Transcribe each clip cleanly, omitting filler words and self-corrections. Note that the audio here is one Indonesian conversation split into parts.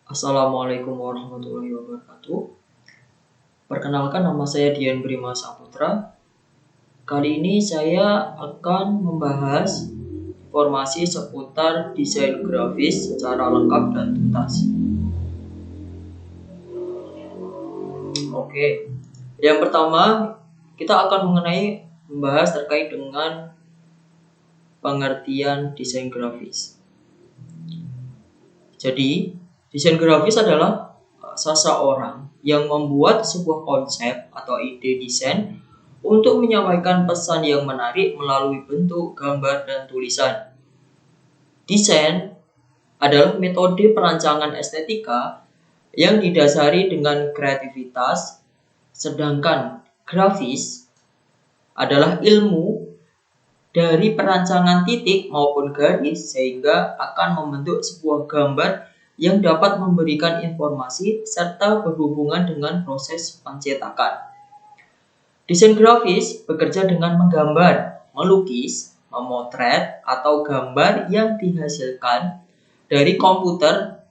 Assalamualaikum warahmatullahi wabarakatuh. Perkenalkan, nama saya Dian Brima Saputra. Kali ini saya akan membahas informasi seputar desain grafis secara lengkap dan tuntas. Oke, yang pertama kita akan membahas terkait dengan pengertian desain grafis. Jadi, desain grafis adalah seseorang yang membuat sebuah konsep atau ide desain untuk menyampaikan pesan yang menarik melalui bentuk, gambar, dan tulisan. Desain adalah metode perancangan estetika yang didasari dengan kreativitas, sedangkan grafis adalah ilmu dari perancangan titik maupun garis sehingga akan membentuk sebuah gambar yang dapat memberikan informasi serta berhubungan dengan proses pencetakan. Desain grafis bekerja dengan menggambar, melukis, memotret, atau gambar yang dihasilkan dari komputer.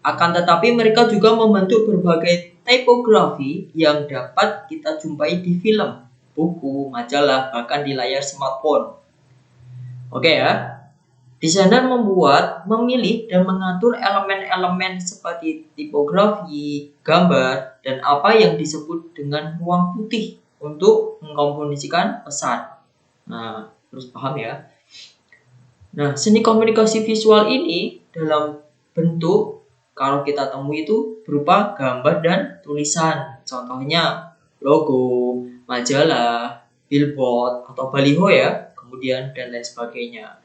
Akan tetapi mereka juga membentuk berbagai tipografi yang dapat kita jumpai di film, buku, majalah, bahkan di layar smartphone. Oke ya. Desainer memilih dan mengatur elemen-elemen seperti tipografi, gambar, dan apa yang disebut dengan ruang putih untuk mengkomposisikan pesan. Nah, terus paham ya. Nah, seni komunikasi visual ini dalam bentuk kalau kita temui itu berupa gambar dan tulisan. Contohnya logo, majalah, billboard, atau baliho ya, kemudian dan lain sebagainya.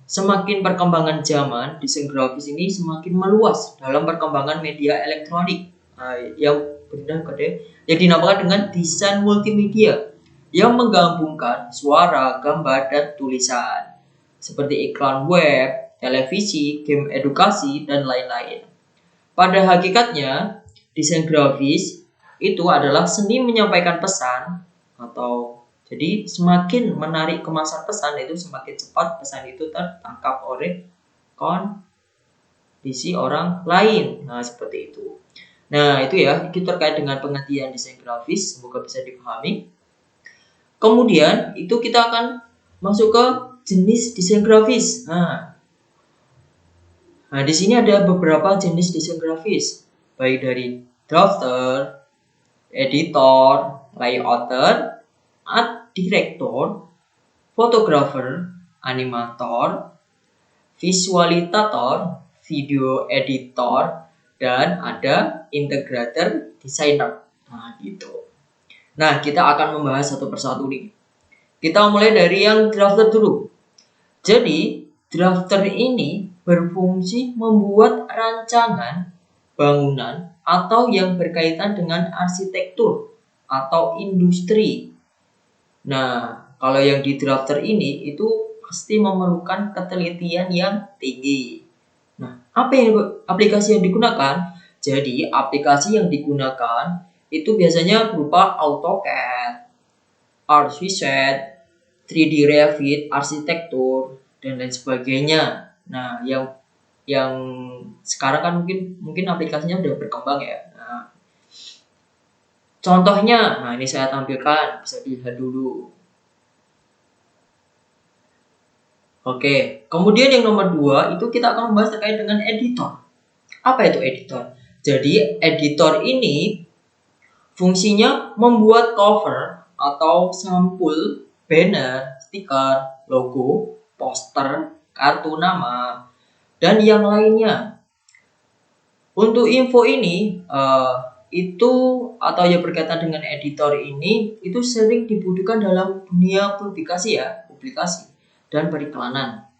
Semakin perkembangan zaman, desain grafis ini semakin meluas dalam perkembangan media elektronik yang dinamakan dengan desain multimedia yang menggabungkan suara, gambar, dan tulisan seperti iklan web, televisi, game edukasi, dan lain-lain. Pada hakikatnya, desain grafis itu adalah seni menyampaikan pesan atau jadi semakin menarik kemasan pesan itu semakin cepat pesan itu tertangkap oleh kondisi orang lain. Nah, seperti itu. Nah, itu ya, itu terkait dengan pengertian desain grafis, semoga bisa dipahami. Kemudian, itu kita akan masuk ke jenis desain grafis. Nah, di sini ada beberapa jenis desain grafis, baik dari drafter, editor, layouter, art director, fotografer, animator, visualisator, video editor, dan ada integrator designer. Nah, gitu. Nah, kita akan membahas satu persatu nih. Kita mulai dari yang drafter dulu. Jadi, drafter ini berfungsi membuat rancangan bangunan atau yang berkaitan dengan arsitektur atau industri. Nah, kalau yang di drafter ini itu pasti memerlukan ketelitian yang tinggi. Nah, aplikasi yang digunakan? Jadi, aplikasi yang digunakan itu biasanya berupa AutoCAD, ArchiCAD, 3D Revit, arsitektur, dan lain sebagainya. Nah, yang sekarang kan mungkin aplikasinya udah berkembang ya. Nah, contohnya, nah ini saya tampilkan, bisa dilihat dulu. Oke, kemudian yang nomor 2 itu kita akan membahas terkait dengan editor. Apa itu editor? Jadi editor ini fungsinya membuat cover atau sampul banner, stiker, logo, poster, kartu nama, dan yang lainnya. Untuk info ini itu atau yang berkaitan dengan editor ini itu sering dibutuhkan dalam dunia publikasi dan periklanan.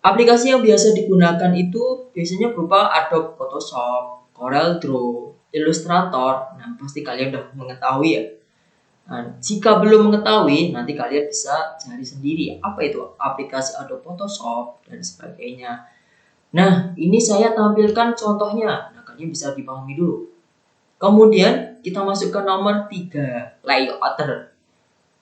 Aplikasi yang biasa digunakan itu biasanya berupa Adobe Photoshop, Corel Draw, Illustrator. Nah, pasti kalian udah mengetahui ya. Nah, jika belum mengetahui, nanti kalian bisa cari sendiri apa itu aplikasi Adobe Photoshop dan sebagainya. Nah, ini saya tampilkan contohnya. Nah, kalian bisa dipahami dulu. Kemudian kita masuk ke nomor 3, layouter.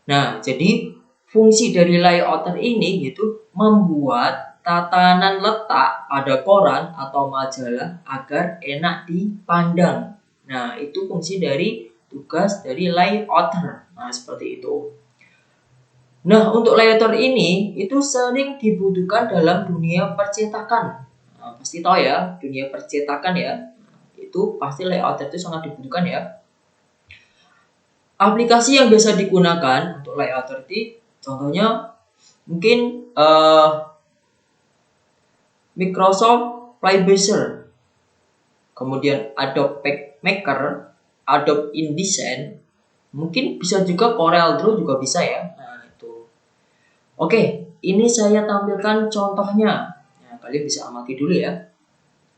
Nah, jadi fungsi dari layouter ini yaitu membuat tatanan letak pada koran atau majalah agar enak dipandang. Nah, itu fungsi dari tugas dari layouter. Nah, seperti itu. Nah, untuk layouter ini itu sering dibutuhkan dalam dunia percetakan. Nah, pasti tahu ya, dunia percetakan ya. Itu pasti layouter itu sangat dibutuhkan ya. Aplikasi yang biasa digunakan untuk layouter itu contohnya mungkin Microsoft Flybaser, kemudian Adobe PageMaker, Adobe InDesign, mungkin bisa juga CorelDRAW juga bisa ya. Nah, itu. Oke, ini saya tampilkan contohnya. Nah, kalian bisa amati dulu ya.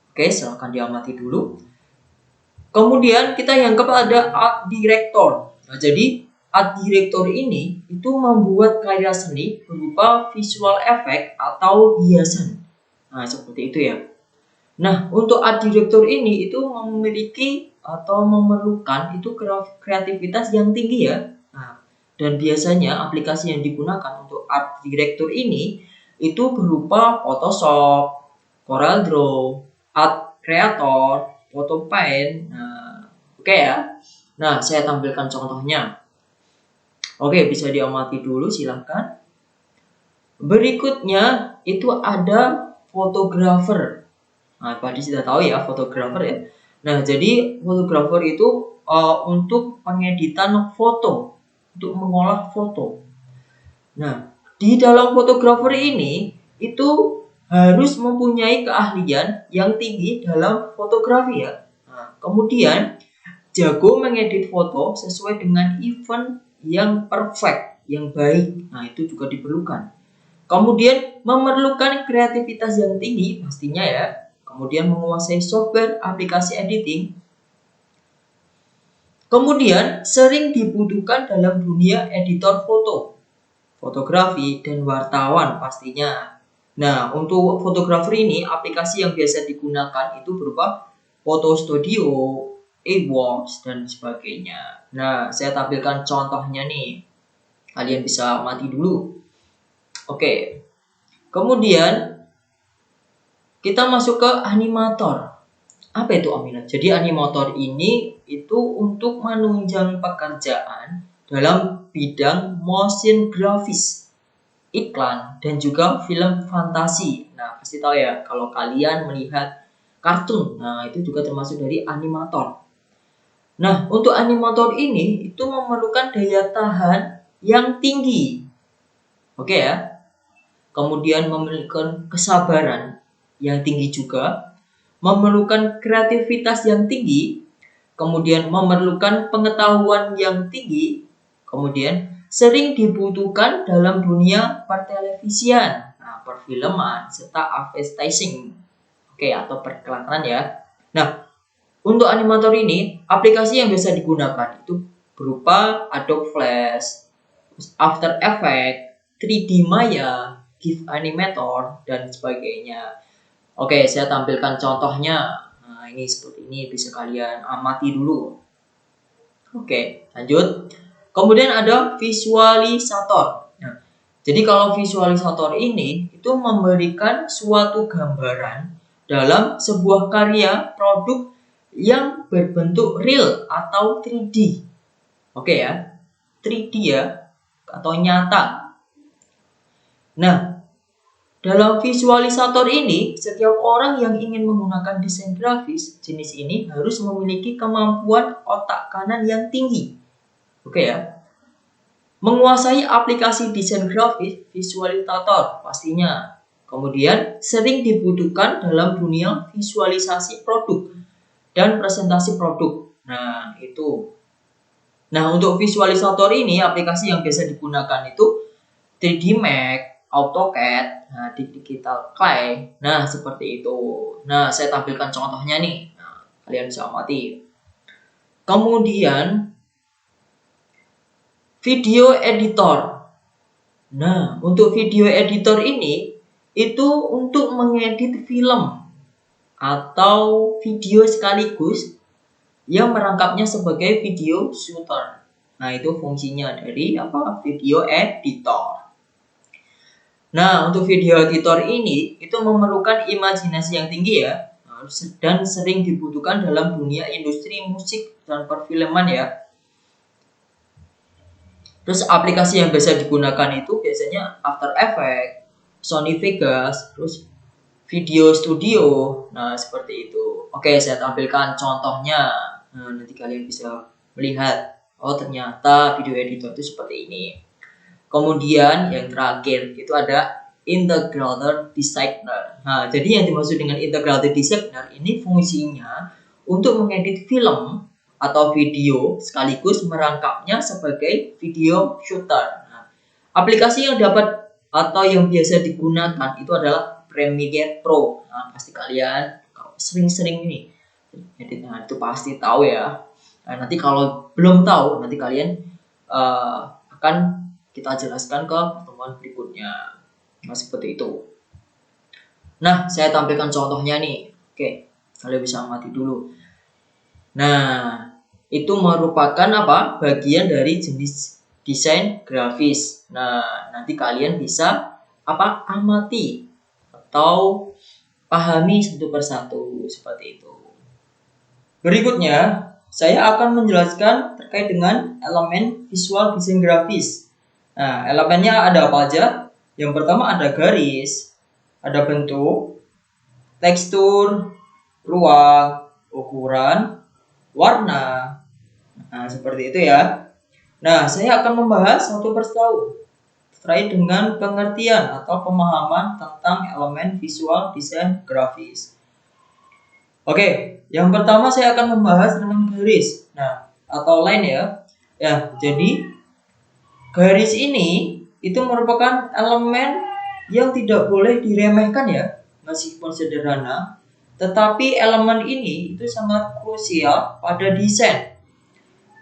Oke, silahkan diamati dulu. Kemudian kita yang kepada Art Director. Nah, jadi Art Director ini itu membuat karya seni berupa visual effect atau hiasan. Nah, seperti itu ya. Nah, untuk Art Director ini itu memiliki atau memerlukan itu kreativitas yang tinggi ya. Nah, dan biasanya aplikasi yang digunakan untuk Art Director ini itu berupa Photoshop, CorelDRAW, Art Creator, Photopaint. Nah, oke ya. Nah, saya tampilkan contohnya. Oke, bisa diamati dulu silahkan. Berikutnya itu ada fotografer. Nah, tadi sudah tahu ya fotografer ya. Nah, jadi fotografer itu untuk pengeditan foto, untuk mengolah foto. Nah, di dalam fotografer ini itu harus mempunyai keahlian yang tinggi dalam fotografi ya. Nah, kemudian jago mengedit foto sesuai dengan event yang perfect, yang baik. Nah, itu juga diperlukan. Kemudian memerlukan kreativitas yang tinggi pastinya ya. Kemudian menguasai software aplikasi editing. Kemudian sering dibutuhkan dalam dunia editor foto, fotografi, dan wartawan pastinya. Nah, untuk fotografer ini aplikasi yang biasa digunakan itu berupa Photo Studio, eWorks, dan sebagainya. Nah, saya tampilkan contohnya nih. Kalian bisa mati dulu. Oke. Kemudian kita masuk ke animator. Apa itu animator? Jadi animator ini itu untuk menunjang pekerjaan dalam bidang motion grafis, iklan, dan juga film fantasi. Nah, pasti tahu ya kalau kalian melihat kartun. Nah, itu juga termasuk dari animator. Nah, untuk animator ini itu memerlukan daya tahan yang tinggi. Oke ya. Kemudian memiliki kesabaran yang tinggi juga, memerlukan kreativitas yang tinggi, kemudian memerlukan pengetahuan yang tinggi, kemudian sering dibutuhkan dalam dunia pertelevisian, nah, perfilman, serta advertising, oke, atau periklanan ya. Nah, untuk animator ini, aplikasi yang biasa digunakan itu berupa Adobe Flash, After Effects, 3D Maya, GIF Animator, dan sebagainya. Oke, saya tampilkan contohnya. Nah, ini seperti ini, bisa kalian amati dulu. Oke, lanjut. Kemudian ada visualisator. Nah, jadi kalau visualisator ini itu memberikan suatu gambaran dalam sebuah karya produk yang berbentuk real atau 3D. Oke ya, 3D ya, atau nyata. Nah, dalam visualisator ini, setiap orang yang ingin menggunakan desain grafis jenis ini harus memiliki kemampuan otak kanan yang tinggi. Oke ya. Menguasai aplikasi desain grafis visualisator pastinya. Kemudian sering dibutuhkan dalam dunia visualisasi produk dan presentasi produk. Nah, itu. Nah, untuk visualisator ini aplikasi yang biasa digunakan itu 3D Max, AutoCAD, nah, di Digital Clay. Nah, seperti itu. Nah, saya tampilkan contohnya nih. Nah, kalian bisa amati. Kemudian video editor. Nah, untuk video editor ini itu untuk mengedit film atau video sekaligus yang merangkapnya sebagai video shooter. Nah, itu fungsinya dari video editor. Nah, untuk video editor ini itu memerlukan imajinasi yang tinggi ya, dan sering dibutuhkan dalam dunia industri musik dan perfilman ya. Terus aplikasi yang biasa digunakan itu biasanya After Effects, Sony Vegas, terus Video Studio. Nah, seperti itu. Oke, saya tampilkan contohnya. Nah, nanti kalian bisa melihat, oh ternyata video editor itu seperti ini. Kemudian yang terakhir itu ada integrated designer. Nah, jadi yang dimaksud dengan integrated designer ini fungsinya untuk mengedit film atau video sekaligus merangkapnya sebagai video shooter. Nah, aplikasi yang dapat atau yang biasa digunakan itu adalah Premiere Pro. Nah, pasti kalian kalau sering-sering ini edit, nah, itu pasti tahu ya. Nah, nanti kalau belum tahu, nanti kalian akan kita jelaskan ke pertemuan berikutnya. Nah, seperti itu. Nah, saya tampilkan contohnya nih. Oke, kalian bisa amati dulu. Nah, itu merupakan apa? Bagian dari jenis desain grafis. Nah, nanti kalian bisa apa? Amati atau pahami satu persatu seperti itu. Berikutnya, saya akan menjelaskan terkait dengan elemen visual desain grafis. Nah, elemennya ada apa aja? Yang pertama ada garis, ada bentuk, tekstur, ruang, ukuran, warna. Nah, seperti itu ya. Nah, saya akan membahas satu persatu terkait dengan pengertian atau pemahaman tentang elemen visual desain grafis. Oke, yang pertama saya akan membahas tentang garis. Nah, atau line ya. Ya, jadi garis ini itu merupakan elemen yang tidak boleh diremehkan ya, meskipun sederhana, tetapi elemen ini itu sangat krusial pada desain.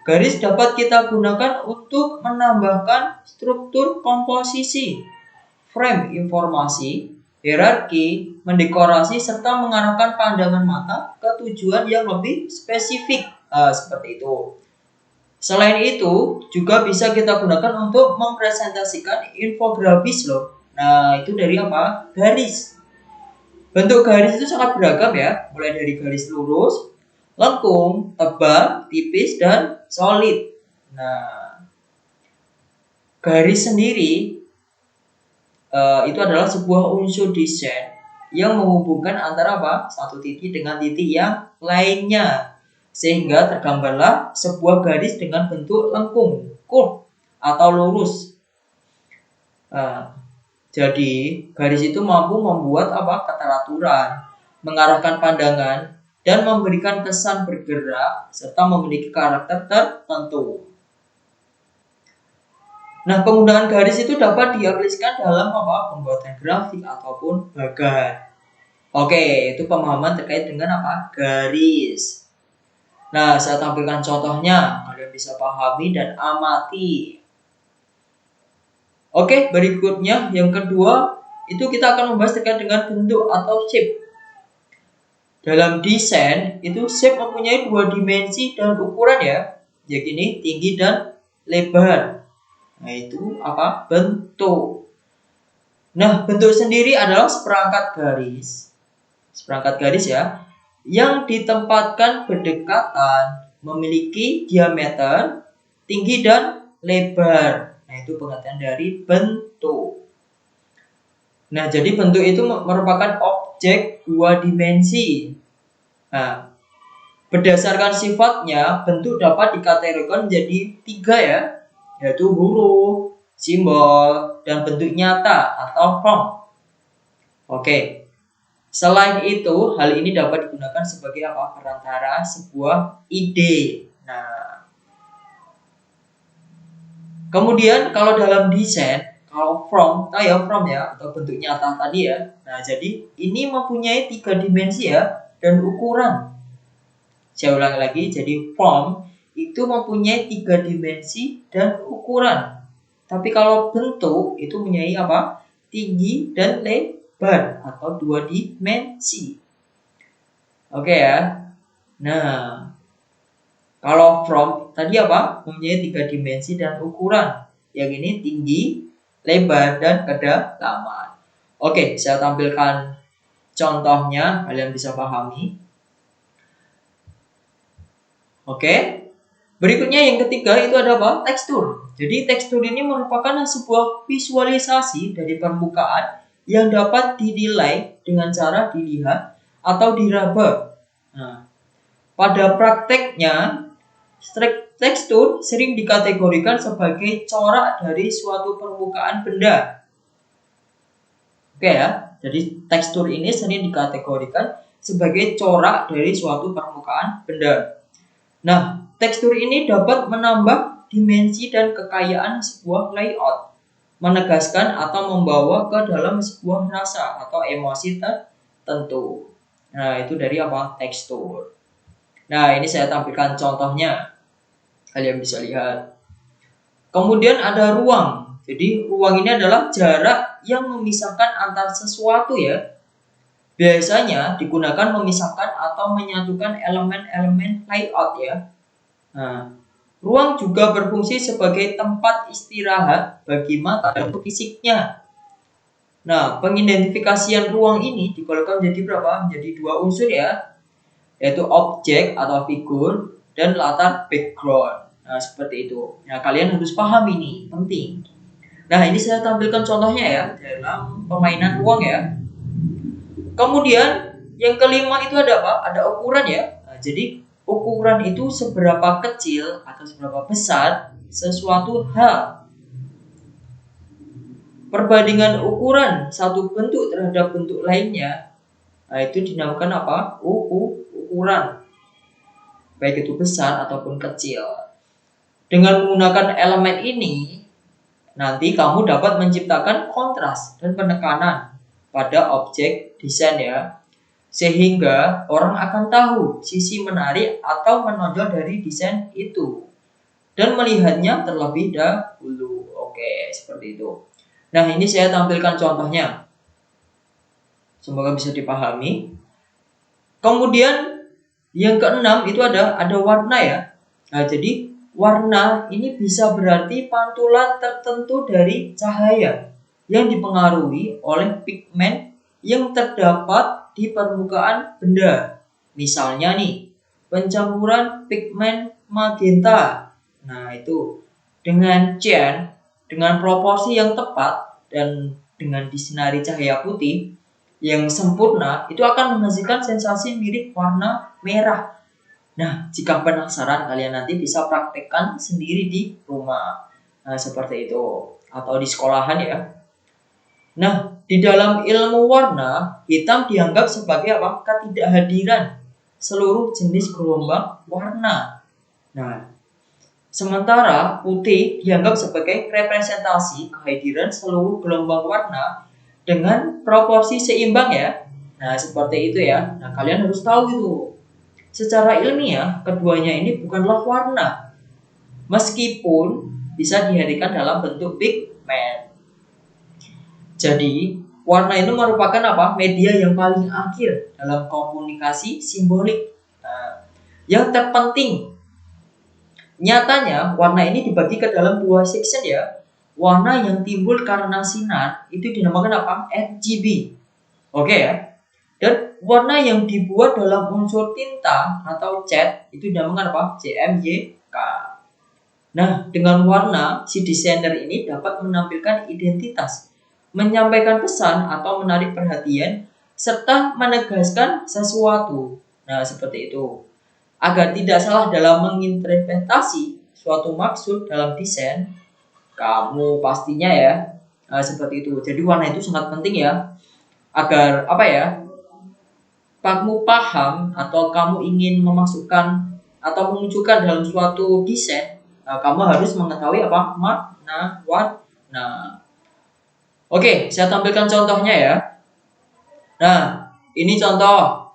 Garis dapat kita gunakan untuk menambahkan struktur komposisi, frame informasi, hierarki, mendekorasi, serta mengarahkan pandangan mata ke tujuan yang lebih spesifik. Seperti itu. Selain itu, juga bisa kita gunakan untuk mempresentasikan infografis loh. Nah, itu dari apa? Garis. Bentuk garis itu sangat beragam ya, mulai dari garis lurus, lengkung, tebal, tipis, dan solid. Nah, garis sendiri itu adalah sebuah unsur desain yang menghubungkan antara apa? Satu titik dengan titik yang lainnya. Sehingga tergambarlah sebuah garis dengan bentuk lengkung, curve, atau lurus. Jadi, garis itu mampu membuat apa? Keteraturan, mengarahkan pandangan, dan memberikan kesan bergerak, serta memiliki karakter tertentu. Nah, penggunaan garis itu dapat diaplikasikan dalam apa? Pembuatan grafik ataupun bagan. Oke, itu pemahaman terkait dengan apa? Garis. Nah, saya tampilkan contohnya, kalian bisa pahami dan amati. Oke, berikutnya yang kedua, itu kita akan membahas terkait dengan bentuk atau shape. Dalam desain, itu shape mempunyai dua dimensi dan ukuran ya. Jadi ini tinggi dan lebar. Nah, itu apa? Bentuk. Nah, bentuk sendiri adalah seperangkat garis ya, yang ditempatkan berdekatan, memiliki diameter, tinggi dan lebar. Nah, itu pengertian dari bentuk. Nah, jadi bentuk itu merupakan objek dua dimensi. Nah, berdasarkan sifatnya, bentuk dapat dikategorikan menjadi tiga ya, yaitu huruf, simbol, dan bentuk nyata atau form. Oke. Selain itu, hal ini dapat digunakan sebagai apa? Perantara sebuah ide. Nah, kemudian kalau dalam desain, kalau form ya atau bentuk nyata tadi ya. Nah, jadi ini mempunyai tiga dimensi ya dan ukuran. Saya ulangi lagi, jadi form itu mempunyai tiga dimensi dan ukuran. Tapi kalau bentuk itu mempunyai apa? Tinggi dan lebar atau dua dimensi. Oke ya. Nah, kalau form tadi apa? Mempunyai tiga dimensi dan ukuran. Yang ini tinggi, lebar, dan kedalaman. Oke, saya tampilkan contohnya, kalian bisa pahami. Oke. Berikutnya yang ketiga itu ada apa? Tekstur. Jadi tekstur ini merupakan sebuah visualisasi dari permukaan yang dapat dinilai dengan cara dilihat atau diraba. Nah, pada prakteknya, tekstur sering dikategorikan sebagai corak dari suatu permukaan benda. Oke ya, jadi tekstur ini sering dikategorikan sebagai corak dari suatu permukaan benda. Nah, tekstur ini dapat menambah dimensi dan kekayaan sebuah layout, menegaskan atau membawa ke dalam sebuah rasa atau emosi tertentu. Nah, itu dari apa? Tekstur. Nah, ini saya tampilkan contohnya. Kalian bisa lihat. Kemudian ada ruang. Jadi, ruang ini adalah jarak yang memisahkan antar sesuatu ya. Biasanya digunakan memisahkan atau menyatukan elemen-elemen layout ya. Nah, ruang juga berfungsi sebagai tempat istirahat bagi mata untuk fisiknya. Nah, pengidentifikasian ruang ini digolongkan menjadi berapa? Menjadi dua unsur ya, yaitu objek atau figur dan latar background. Nah, seperti itu. Nah, kalian harus paham ini, penting. Nah, ini saya tampilkan contohnya ya dalam permainan ruang ya. Kemudian yang kelima itu ada apa? Ada ukuran ya. Nah, jadi ukuran itu seberapa kecil atau seberapa besar sesuatu hal. Perbandingan ukuran satu bentuk terhadap bentuk lainnya, nah itu dinamakan apa? Ukuran. Baik itu besar ataupun kecil. Dengan menggunakan elemen ini, nanti kamu dapat menciptakan kontras dan penekanan pada objek desain ya. Sehingga orang akan tahu sisi menarik atau menonjol dari desain itu dan melihatnya terlebih dahulu. Oke, seperti itu. Nah, ini saya tampilkan contohnya. Semoga bisa dipahami. Kemudian yang keenam itu ada warna ya. Nah, jadi warna ini bisa berarti pantulan tertentu dari cahaya yang dipengaruhi oleh pigmen yang terdapat di permukaan benda. Misalnya nih, pencampuran pigmen magenta. Nah, itu dengan dengan proporsi yang tepat dan dengan disinari cahaya putih yang sempurna, itu akan menghasilkan sensasi mirip warna merah. Nah, jika penasaran, kalian nanti bisa praktekkan sendiri di rumah. Nah, seperti itu. Atau di sekolahan ya. Nah, di dalam ilmu warna, hitam dianggap sebagai apa? Ketidakhadiran seluruh jenis gelombang warna. Nah, sementara putih dianggap sebagai representasi kehadiran seluruh gelombang warna dengan proporsi seimbang ya. Nah, seperti itu ya. Nah, kalian harus tahu itu. Secara ilmiah, keduanya ini bukanlah warna. Meskipun bisa dihadirkan dalam bentuk pigmen. Jadi, warna itu merupakan apa? Media yang paling akhir dalam komunikasi simbolik. Nah, yang terpenting, nyatanya warna ini dibagi ke dalam dua section ya. Warna yang timbul karena sinar itu dinamakan apa? RGB. Oke ya. Dan warna yang dibuat dalam unsur tinta atau cat itu dinamakan apa? CMYK. Nah, dengan warna, si desainer ini dapat menampilkan identitas, menyampaikan pesan atau menarik perhatian, serta menegaskan sesuatu. Nah, seperti itu. Agar tidak salah dalam menginterpretasi suatu maksud dalam desain, kamu pastinya ya, seperti itu. Jadi warna itu sangat penting ya, agar apa ya, kamu paham atau kamu ingin memasukkan atau memunculkan dalam suatu desain, kamu harus mengetahui apa makna warna. Oke, saya tampilkan contohnya ya. Nah, ini contoh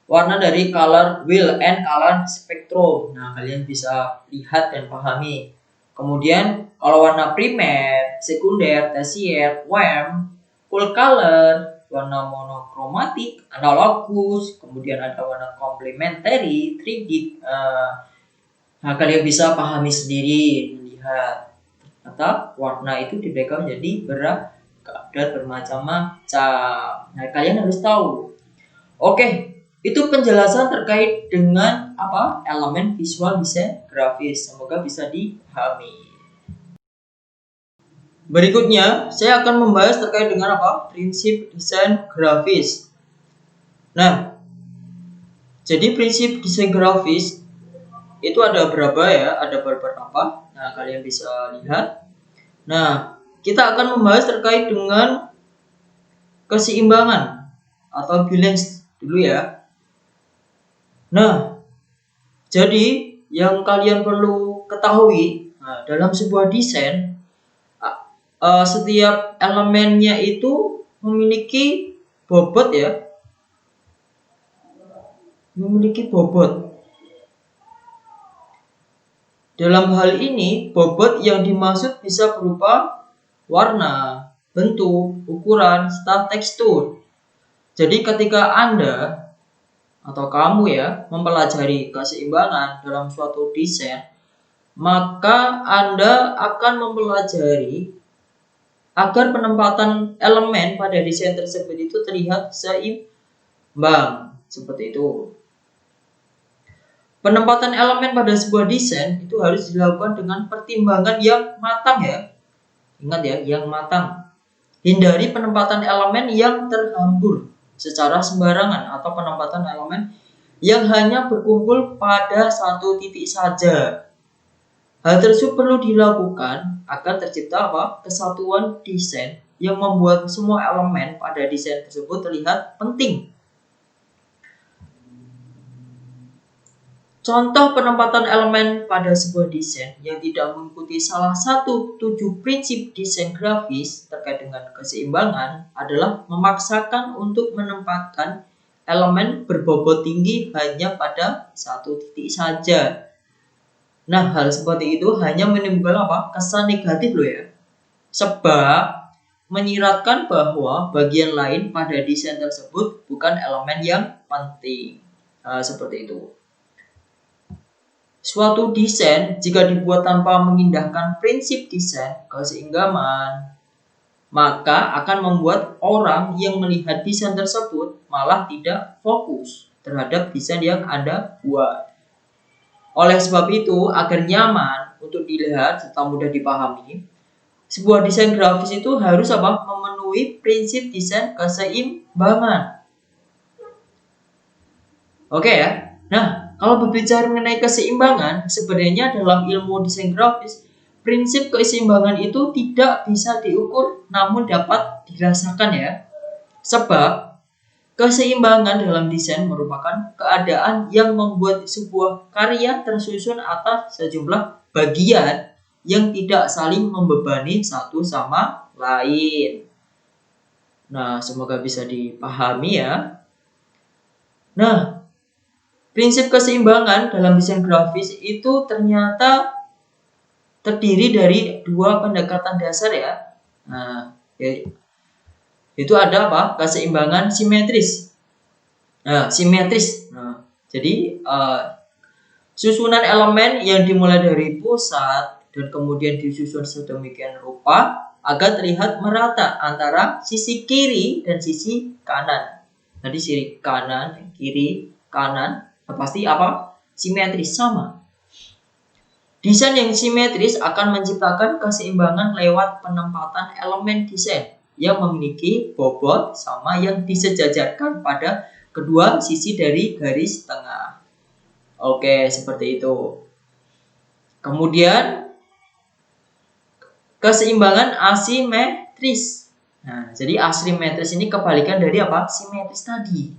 warna dari color wheel and color spectrum. Nah, kalian bisa lihat dan pahami. Kemudian, kalau warna primer, sekunder, tersier, warm, full color, warna monokromatik, analogus, kemudian ada warna complementary, 3D. Nah, kalian bisa pahami sendiri, melihat. Atau warna itu dibagi menjadi berapa dan bermacam-macam. Nah, kalian harus tahu. Oke, itu penjelasan terkait dengan elemen visual desain grafis. Semoga bisa dipahami. Berikutnya, saya akan membahas terkait dengan prinsip desain grafis. Nah, jadi prinsip desain grafis itu ada berapa ya? Ada beberapa. Nah, kalian bisa lihat. Nah, kita akan membahas terkait dengan keseimbangan atau balance dulu ya. Nah, jadi yang kalian perlu ketahui, dalam sebuah desain setiap elemennya itu memiliki bobot ya, memiliki bobot. Dalam hal ini, bobot yang dimaksud bisa berupa warna, bentuk, ukuran, serta tekstur. Jadi ketika Anda atau kamu ya mempelajari keseimbangan dalam suatu desain, maka Anda akan mempelajari agar penempatan elemen pada desain tersebut itu terlihat seimbang, seperti itu. Penempatan elemen pada sebuah desain itu harus dilakukan dengan pertimbangan yang matang ya. Ingat ya, yang matang. Hindari penempatan elemen yang terhambur secara sembarangan atau penempatan elemen yang hanya berkumpul pada satu titik saja. Hal tersebut perlu dilakukan agar tercipta kesatuan desain yang membuat semua elemen pada desain tersebut terlihat penting. Contoh penempatan elemen pada sebuah desain yang tidak mengikuti salah satu 7 prinsip desain grafis terkait dengan keseimbangan adalah memaksakan untuk menempatkan elemen berbobot tinggi hanya pada satu titik saja. Nah, hal seperti itu hanya menimbulkan kesan negatif loh ya. Sebab menyiratkan bahwa bagian lain pada desain tersebut bukan elemen yang penting. Seperti itu. Suatu desain jika dibuat tanpa mengindahkan prinsip desain keseimbangan, maka akan membuat orang yang melihat desain tersebut malah tidak fokus terhadap desain yang Anda buat. Oleh sebab itu, agar nyaman untuk dilihat serta mudah dipahami, sebuah desain grafis itu harus memenuhi prinsip desain keseimbangan. Oke ya. Nah, kalau berbicara mengenai keseimbangan, sebenarnya dalam ilmu desain grafis, prinsip keseimbangan itu tidak bisa diukur namun dapat dirasakan ya. Sebab keseimbangan dalam desain merupakan keadaan yang membuat sebuah karya tersusun atas sejumlah bagian yang tidak saling membebani satu sama lain. Nah, semoga bisa dipahami ya. Nah, prinsip keseimbangan dalam desain grafis itu ternyata terdiri dari 2 pendekatan dasar ya. Nah, itu ada keseimbangan simetris. Nah, simetris. Nah, jadi susunan elemen yang dimulai dari pusat dan kemudian disusun sedemikian rupa agar terlihat merata antara sisi kiri dan sisi kanan. Jadi sisi kanan, kiri, kanan pasti simetris sama. Desain yang simetris akan menciptakan keseimbangan lewat penempatan elemen desain yang memiliki bobot sama yang disejajarkan pada kedua sisi dari garis tengah. Oke, seperti itu. Kemudian keseimbangan asimetris. Nah, jadi asimetris ini kebalikan dari simetris tadi.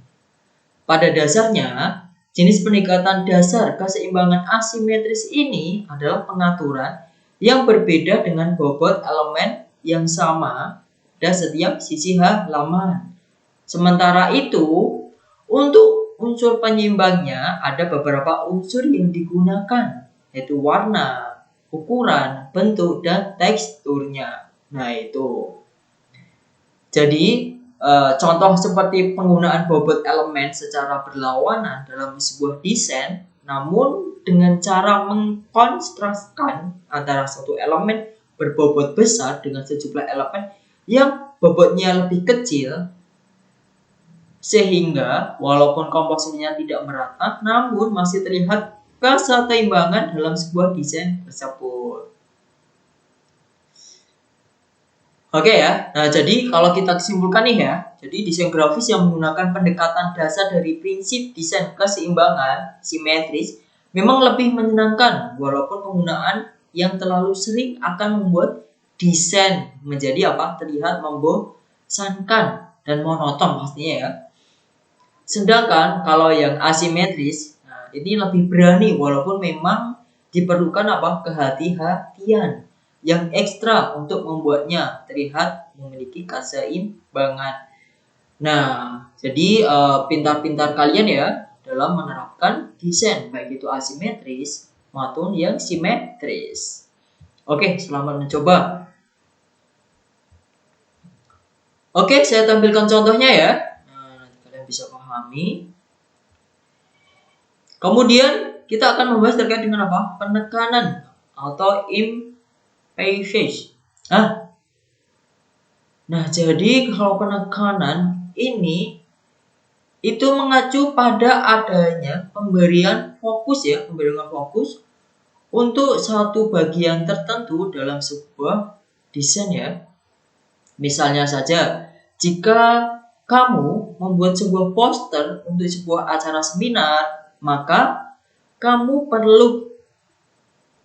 Pada dasarnya, jenis pendekatan dasar keseimbangan asimetris ini adalah pengaturan yang berbeda dengan bobot elemen yang sama pada setiap sisi halaman. Sementara itu, untuk unsur penyeimbangnya ada beberapa unsur yang digunakan, yaitu warna, ukuran, bentuk, dan teksturnya. Nah, itu. Jadi, contoh seperti penggunaan bobot elemen secara berlawanan dalam sebuah desain, namun dengan cara mengkontraskan antara satu elemen berbobot besar dengan sejumlah elemen yang bobotnya lebih kecil, sehingga walaupun komposisinya tidak merata, namun masih terlihat keseimbangan dalam sebuah desain tersebut. Oke ya, nah jadi kalau kita simpulkan nih ya, jadi desain grafis yang menggunakan pendekatan dasar dari prinsip desain keseimbangan, simetris, memang lebih menyenangkan, walaupun penggunaan yang terlalu sering akan membuat desain menjadi terlihat membosankan dan monoton pastinya ya. Sedangkan kalau yang asimetris, nah, ini lebih berani walaupun memang diperlukan kehati-hatian yang ekstra untuk membuatnya terlihat memiliki keseimbangan. Nah, jadi pintar-pintar kalian ya dalam menerapkan desain baik itu asimetris maupun yang simetris. Oke, selamat mencoba. Oke, saya tampilkan contohnya ya. Nah, nanti kalian bisa pahami. Kemudian kita akan membahas terkait dengan penekanan atau impatience. Nah, jadi kalau penekanan ini itu mengacu pada adanya pemberian fokus untuk satu bagian tertentu dalam sebuah desain ya. Misalnya saja, jika kamu membuat sebuah poster untuk sebuah acara seminar, maka kamu perlu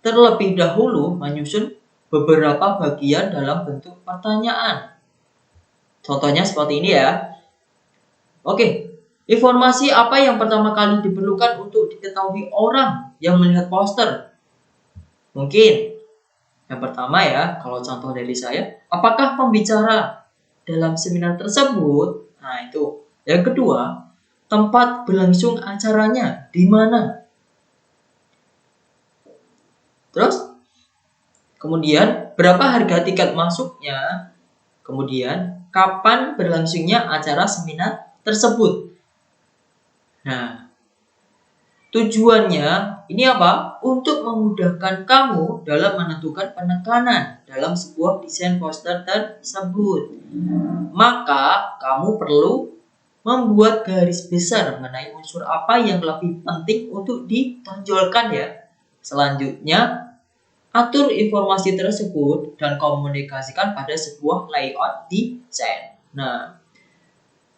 terlebih dahulu menyusun beberapa bagian dalam bentuk pertanyaan. Contohnya seperti ini ya. Oke, informasi apa yang pertama kali diperlukan untuk diketahui orang yang melihat poster? Mungkin yang pertama ya, kalau contoh dari saya, apakah pembicara dalam seminar tersebut? Nah, itu. Yang kedua, tempat berlangsung acaranya di mana? Terus, kemudian berapa harga tiket masuknya? Kemudian, kapan berlangsungnya acara seminar tersebut? Nah, tujuannya ini untuk memudahkan kamu dalam menentukan penekanan dalam sebuah desain poster tersebut. Maka, kamu perlu membuat garis besar mengenai unsur apa yang lebih penting untuk ditonjolkan ya. Selanjutnya, atur informasi tersebut dan komunikasikan pada sebuah layout desain. Nah,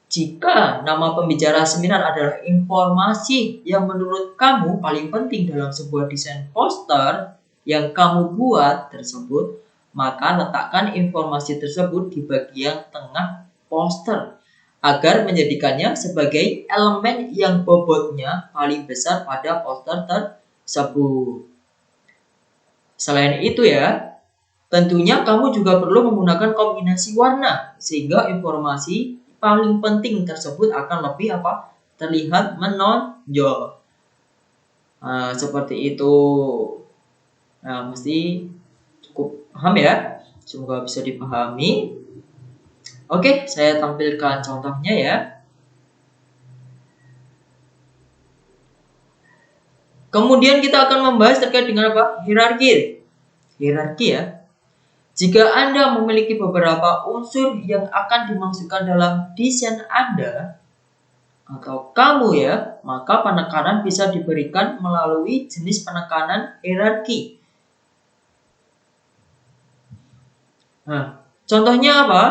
jika nama pembicara seminar adalah informasi yang menurut kamu paling penting dalam sebuah desain poster yang kamu buat tersebut, maka letakkan informasi tersebut di bagian tengah poster agar menjadikannya sebagai elemen yang bobotnya paling besar pada poster tersebut. Selain itu ya, tentunya kamu juga perlu menggunakan kombinasi warna sehingga informasi paling penting tersebut akan lebih terlihat menonjol. Seperti itu. Nah, mesti cukup paham ya. Semoga bisa dipahami. Oke, saya tampilkan contohnya ya. Kemudian kita akan membahas terkait dengan hierarki. Hierarki ya. Jika Anda memiliki beberapa unsur yang akan dimasukkan dalam desain Anda atau kamu ya, maka penekanan bisa diberikan melalui jenis penekanan hierarki. Nah, contohnya apa?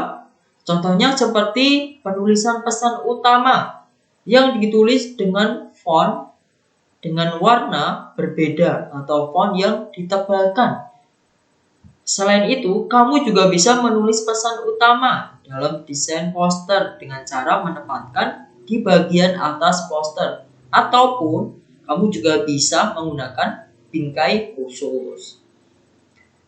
Contohnya seperti penulisan pesan utama yang ditulis dengan font dengan warna berbeda atau font yang ditebalkan. Selain itu, kamu juga bisa menulis pesan utama dalam desain poster dengan cara menempatkan di bagian atas poster, ataupun kamu juga bisa menggunakan bingkai khusus.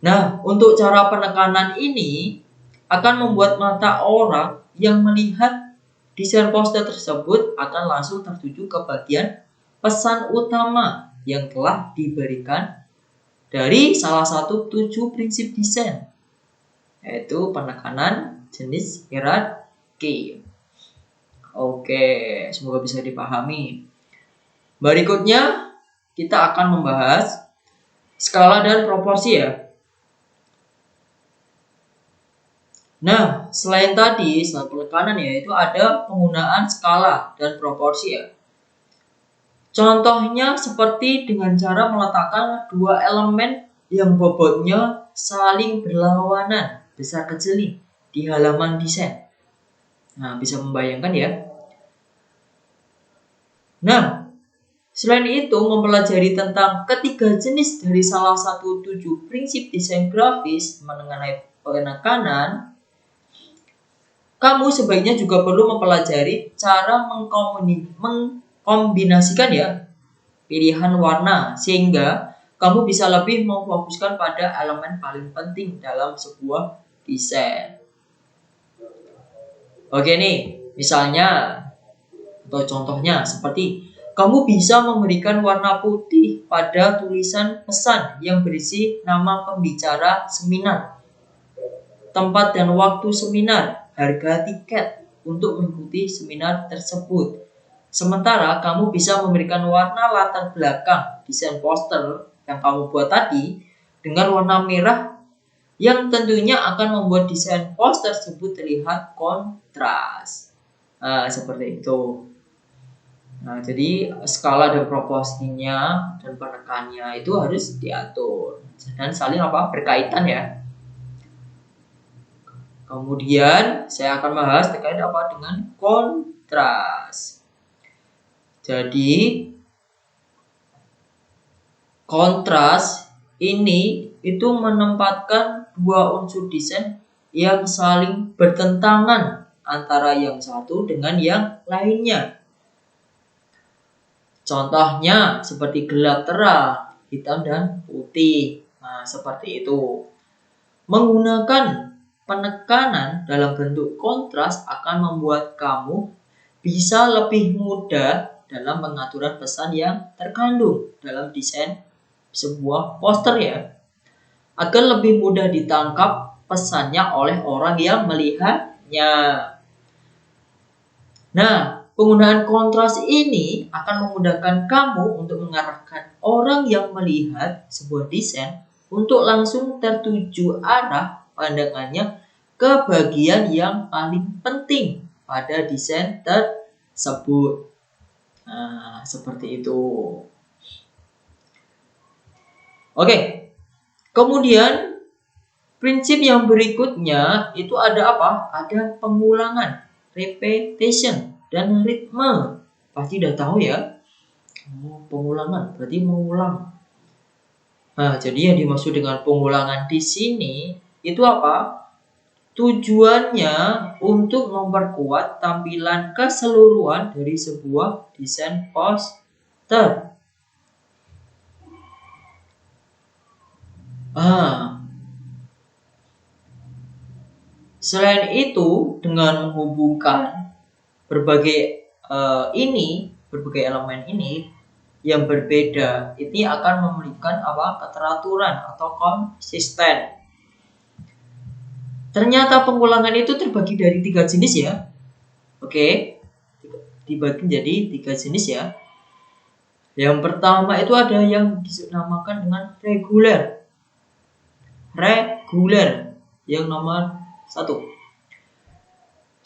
Nah, untuk cara penekanan ini akan membuat mata orang yang melihat desain poster tersebut akan langsung tertuju ke bagian pesan utama yang telah diberikan dari salah satu 7 prinsip desain, yaitu penekanan jenis hierarki. Oke, semoga bisa dipahami. Berikutnya, kita akan membahas skala dan proporsi ya. Nah, selain penekanan ya, itu ada penggunaan skala dan proporsi ya. Contohnya seperti dengan cara meletakkan dua elemen yang bobotnya saling berlawanan besar kecil nih di halaman desain. Nah, bisa membayangkan ya. Nah, selain itu mempelajari tentang ketiga jenis dari salah satu 7 prinsip desain grafis mengenai penekanan, kamu sebaiknya juga perlu mempelajari cara mengkombinasikan ya pilihan warna sehingga kamu bisa lebih memfokuskan pada elemen paling penting dalam sebuah desain. Oke nih, misalnya atau contohnya seperti kamu bisa memberikan warna putih pada tulisan pesan yang berisi nama pembicara seminar, tempat dan waktu seminar, harga tiket untuk mengikuti seminar tersebut. Sementara kamu bisa memberikan warna latar belakang desain poster yang kamu buat tadi dengan warna merah yang tentunya akan membuat desain poster tersebut terlihat kontras. Nah, seperti itu. Nah, jadi skala dan proporsinya dan penekannya itu harus diatur dan saling berkaitan ya. Kemudian saya akan bahas terkait dengan kontras. Jadi kontras ini itu menempatkan dua unsur desain yang saling bertentangan antara yang satu dengan yang lainnya. Contohnya seperti gelap terang, hitam dan putih. Nah, seperti itu. Menggunakan penekanan dalam bentuk kontras akan membuat kamu bisa lebih mudah dalam pengaturan pesan yang terkandung dalam desain sebuah poster ya. Agar lebih mudah ditangkap pesannya oleh orang yang melihatnya. Nah, penggunaan kontras ini akan memudahkan kamu untuk mengarahkan orang yang melihat sebuah desain untuk langsung tertuju arah pandangannya ke bagian yang paling penting pada desain tersebut. Nah, seperti itu. Oke. Kemudian prinsip yang berikutnya itu ada apa? Ada pengulangan, repetition, dan ritme. Pasti udah tahu ya. Pengulangan berarti mengulang. Nah, jadi yang dimaksud dengan pengulangan di sini itu apa? Tujuannya untuk memperkuat tampilan keseluruhan dari sebuah desain poster. Selain itu, dengan menghubungkan berbagai elemen ini yang berbeda, ini akan memberikan keteraturan atau konsisten. Ternyata pengulangan itu terbagi dari 3 jenis ya. Oke, dibagi menjadi 3 jenis ya. Yang pertama itu ada yang dinamakan dengan reguler. Yang nomor 1.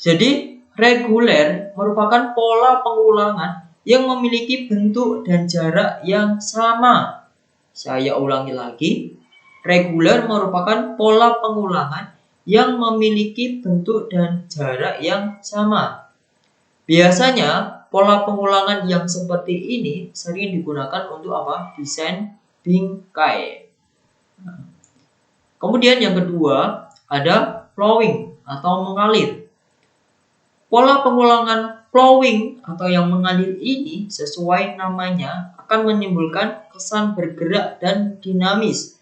Jadi reguler merupakan pola pengulangan yang memiliki bentuk dan jarak yang sama. Saya ulangi lagi. Reguler merupakan pola pengulangan yang memiliki bentuk dan jarak yang sama. Biasanya pola pengulangan yang seperti ini sering digunakan untuk desain bingkai. Kemudian yang kedua ada flowing atau mengalir. Pola pengulangan flowing atau yang mengalir ini sesuai namanya akan menimbulkan kesan bergerak dan dinamis.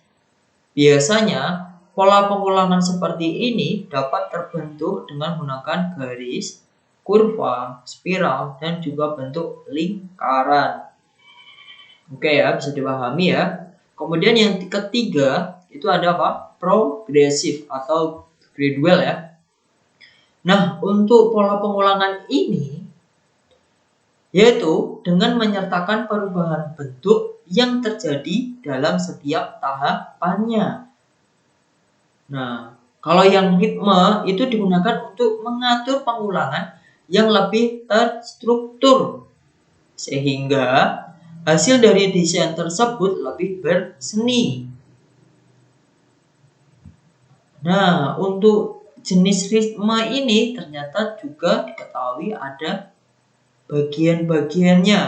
Biasanya pola pengulangan seperti ini dapat terbentuk dengan menggunakan garis, kurva, spiral, dan juga bentuk lingkaran. Oke ya, bisa dipahami ya. Kemudian yang ketiga itu ada progresif atau gradual ya. Nah, untuk pola pengulangan ini yaitu dengan menyertakan perubahan bentuk yang terjadi dalam setiap tahapannya. Nah, Kalau yang ritme itu digunakan untuk mengatur pengulangan yang lebih terstruktur, sehingga hasil dari desain tersebut lebih berseni. Nah, untuk jenis ritme ini ternyata juga diketahui ada bagian-bagiannya,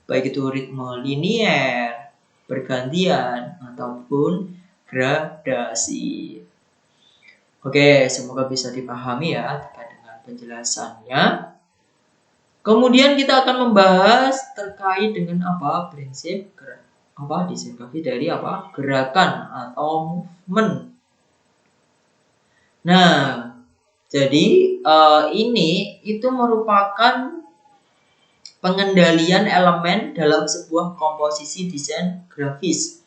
baik itu ritme linier, bergantian, ataupun gradasi. Oke, semoga bisa dipahami ya terkait dengan penjelasannya. Kemudian kita akan membahas terkait dengan prinsip desain grafis dari gerakan atau movement. Nah, jadi ini itu merupakan pengendalian elemen dalam sebuah komposisi desain grafis.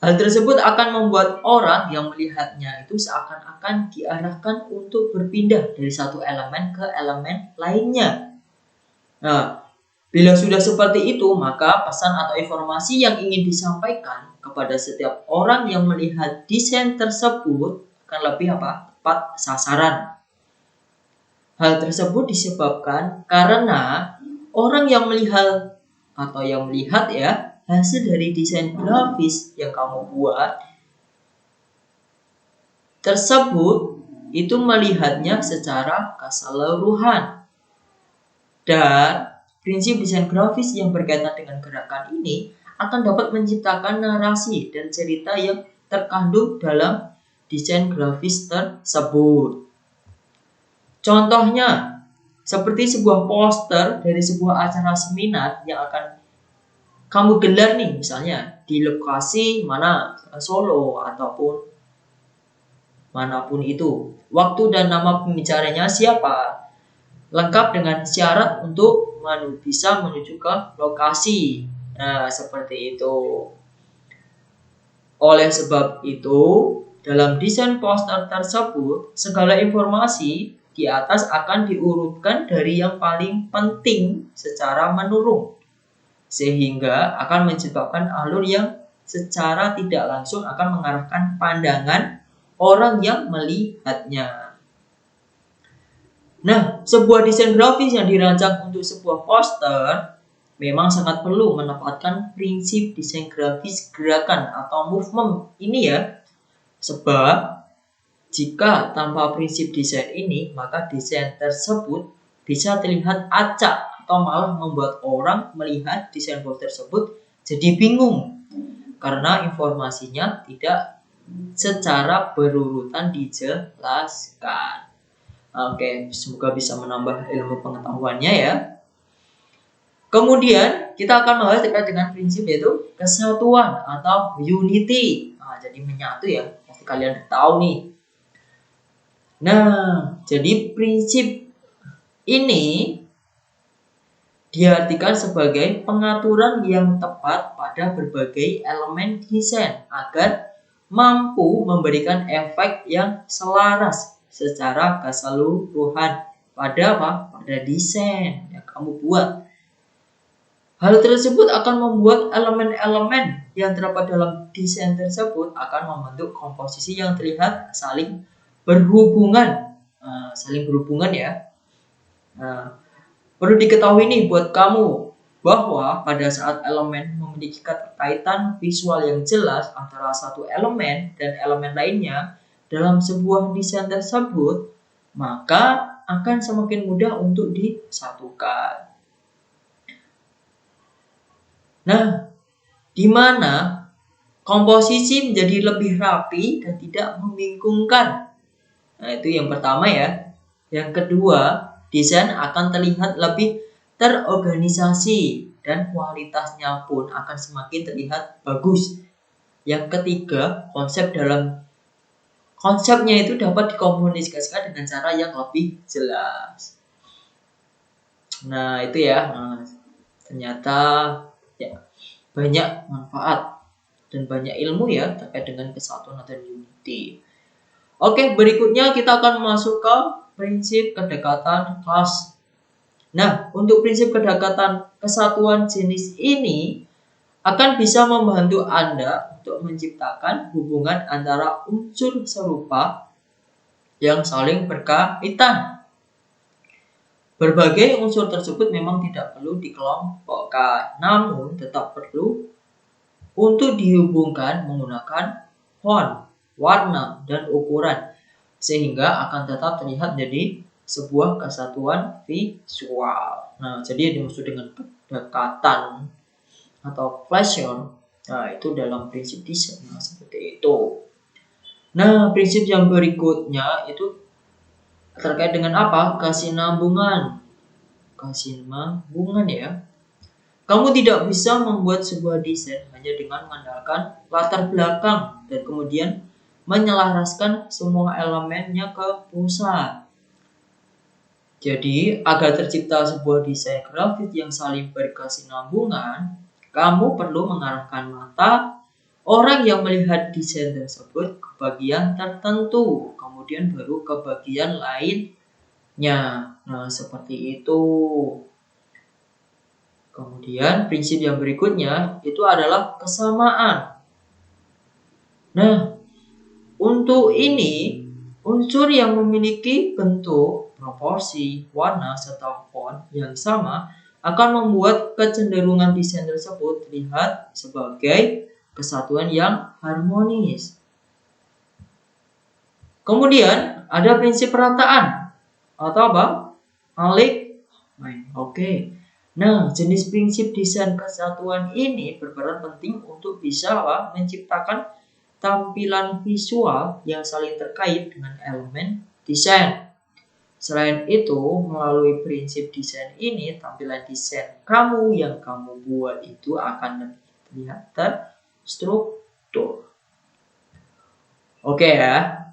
Hal tersebut akan membuat orang yang melihatnya itu seakan-akan diarahkan untuk berpindah dari satu elemen ke elemen lainnya. Nah, bila sudah seperti itu, maka pesan atau informasi yang ingin disampaikan kepada setiap orang yang melihat desain tersebut akan lebih tepat sasaran. Hal tersebut disebabkan karena orang yang melihat hasil dari desain grafis yang kamu buat tersebut itu melihatnya secara keseluruhan. Dan prinsip desain grafis yang berkaitan dengan gerakan ini akan dapat menciptakan narasi dan cerita yang terkandung dalam desain grafis tersebut. Contohnya, seperti sebuah poster dari sebuah acara seminar yang akan kamu gelar nih, misalnya di lokasi mana, Solo ataupun manapun itu. Waktu dan nama pembicaranya siapa, lengkap dengan syarat untuk bisa menuju ke lokasi. Nah, seperti itu. Oleh sebab itu, dalam desain poster tersebut, segala informasi di atas akan diurutkan dari yang paling penting secara menurun, sehingga akan menciptakan alur yang secara tidak langsung akan mengarahkan pandangan orang yang melihatnya. Nah, sebuah desain grafis yang dirancang untuk sebuah poster memang sangat perlu menempatkan prinsip desain grafis gerakan atau movement ini ya. Sebab jika tanpa prinsip desain ini, maka desain tersebut bisa terlihat acak atau malah membuat orang melihat desain poster tersebut jadi bingung karena informasinya tidak secara berurutan dijelaskan. Oke, semoga bisa menambah ilmu pengetahuannya ya. Kemudian kita akan membahas terkait dengan prinsip yaitu kesatuan atau unity. Nah, jadi menyatu ya, pasti kalian tahu nih. Nah, jadi prinsip ini diartikan sebagai pengaturan yang tepat pada berbagai elemen desain agar mampu memberikan efek yang selaras secara keseluruhan pada desain yang kamu buat. Hal tersebut akan membuat elemen-elemen yang terdapat dalam desain tersebut akan membentuk komposisi yang terlihat saling berhubungan ya. Perlu diketahui nih buat kamu bahwa pada saat elemen memiliki keterkaitan visual yang jelas antara satu elemen dan elemen lainnya dalam sebuah desain tersebut, maka akan semakin mudah untuk disatukan. Nah, di mana komposisi menjadi lebih rapi dan tidak membingungkan. Nah, itu yang pertama ya. Yang kedua, desain akan terlihat lebih terorganisasi dan kualitasnya pun akan semakin terlihat bagus. Yang ketiga, konsepnya itu dapat dikomunikasikan dengan cara yang lebih jelas. Nah, itu ya. Ternyata ya banyak manfaat dan banyak ilmu ya terkait dengan kesatuan atau unity. Oke, berikutnya kita akan masuk ke prinsip kedekatan kelas. Nah, untuk prinsip kedekatan kesatuan jenis ini akan bisa membantu Anda untuk menciptakan hubungan antara unsur serupa yang saling berkaitan. Berbagai unsur tersebut memang tidak perlu dikelompokkan, namun tetap perlu untuk dihubungkan menggunakan font, warna, dan ukuran, sehingga akan tetap terlihat jadi sebuah kesatuan visual. Nah, jadi yang dimaksud dengan kedekatan atau pleasure, nah itu dalam prinsip desain. Nah, seperti itu. Nah, prinsip yang berikutnya itu terkait dengan apa? Kesinambungan. Kesinambungan ya. Kamu tidak bisa membuat sebuah desain hanya dengan mengandalkan latar belakang dan kemudian menyelaraskan semua elemennya ke pusat. Jadi, agar tercipta sebuah desain grafis yang saling berkesinambungan, kamu perlu mengarahkan mata orang yang melihat desain tersebut ke bagian tertentu, kemudian baru ke bagian lainnya. Nah, seperti itu. Kemudian prinsip yang berikutnya itu adalah kesamaan. Nah, untuk ini unsur yang memiliki bentuk, proporsi, warna, serta font yang sama akan membuat kecenderungan desain tersebut terlihat sebagai kesatuan yang harmonis. Kemudian ada prinsip perataan atau apa? Alignment. Oke. Nah, jenis prinsip desain kesatuan ini berperan penting untuk bisa menciptakan tampilan visual yang saling terkait dengan elemen desain. Selain itu, melalui prinsip desain ini, tampilan desain kamu yang kamu buat itu akan terlihat terstruktur. Oke ya.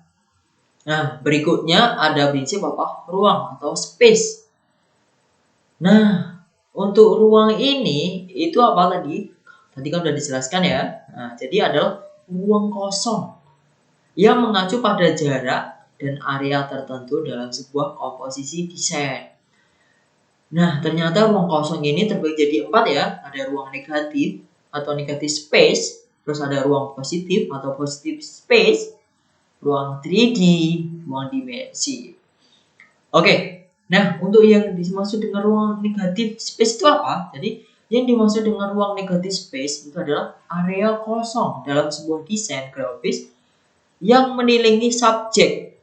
Nah, berikutnya ada prinsip apa? Ruang atau space. Nah, untuk ruang ini itu apa tadi? Tadi kan sudah dijelaskan ya. Nah, jadi adalah ruang kosong yang mengacu pada jarak dan area tertentu dalam sebuah komposisi desain. Nah, ternyata ruang kosong ini terbagi jadi 4 ya. Ada ruang negatif atau negative space, terus ada ruang positif atau positive space, ruang 3D, ruang dimensi. Oke. Nah, untuk yang dimaksud dengan ruang negatif space itu apa? Jadi, yang dimaksud dengan ruang negatif space itu adalah area kosong dalam sebuah desain grafis yang mengelilingi subjek.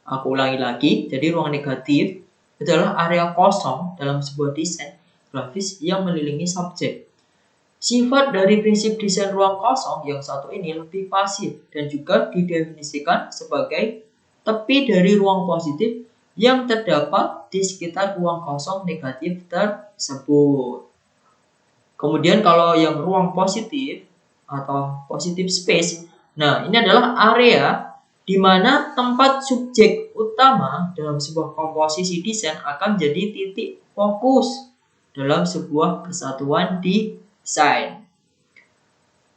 Aku ulangi lagi, jadi ruang negatif itu adalah area kosong dalam sebuah desain grafis yang mengelilingi subjek. Sifat dari prinsip desain ruang kosong yang satu ini lebih pasif dan juga didefinisikan sebagai tepi dari ruang positif yang terdapat di sekitar ruang kosong negatif tersebut. Kemudian kalau yang ruang positif atau positive space, nah ini adalah area di mana tempat subjek utama dalam sebuah komposisi desain akan jadi titik fokus dalam sebuah kesatuan desain.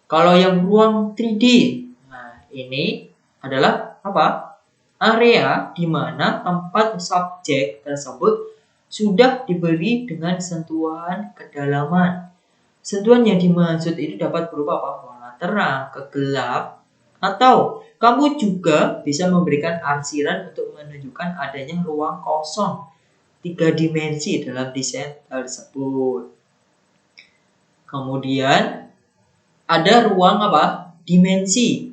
Kalau yang ruang 3D, nah ini adalah apa? Area di mana tempat subjek tersebut sudah diberi dengan sentuhan kedalaman. Sentuhan yang dimaksud itu dapat berupa apa? Warna terang, kegelap, atau kamu juga bisa memberikan arsiran untuk menunjukkan adanya ruang kosong 3 dimensi dalam desain tersebut. Kemudian ada ruang apa? Dimensi.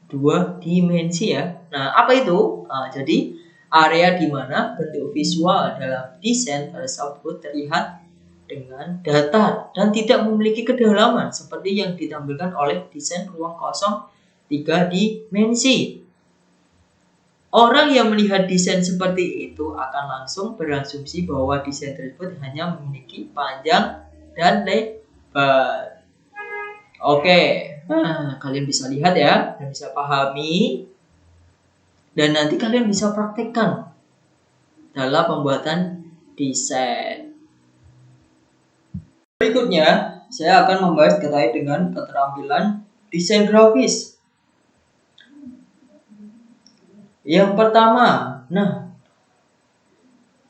2 dimensi ya. Nah, apa itu? Jadi area di mana bentuk visual dalam desain tersebut terlihat dengan datar dan tidak memiliki kedalaman seperti yang ditampilkan oleh desain ruang kosong 3 dimensi. Orang yang melihat desain seperti itu akan langsung berasumsi bahwa desain tersebut hanya memiliki panjang dan lebar. Oke, nah kalian bisa lihat ya, dan bisa pahami, dan nanti kalian bisa praktekkan dalam pembuatan desain. Berikutnya, saya akan membahas terkait dengan keterampilan desain grafis. Yang pertama, nah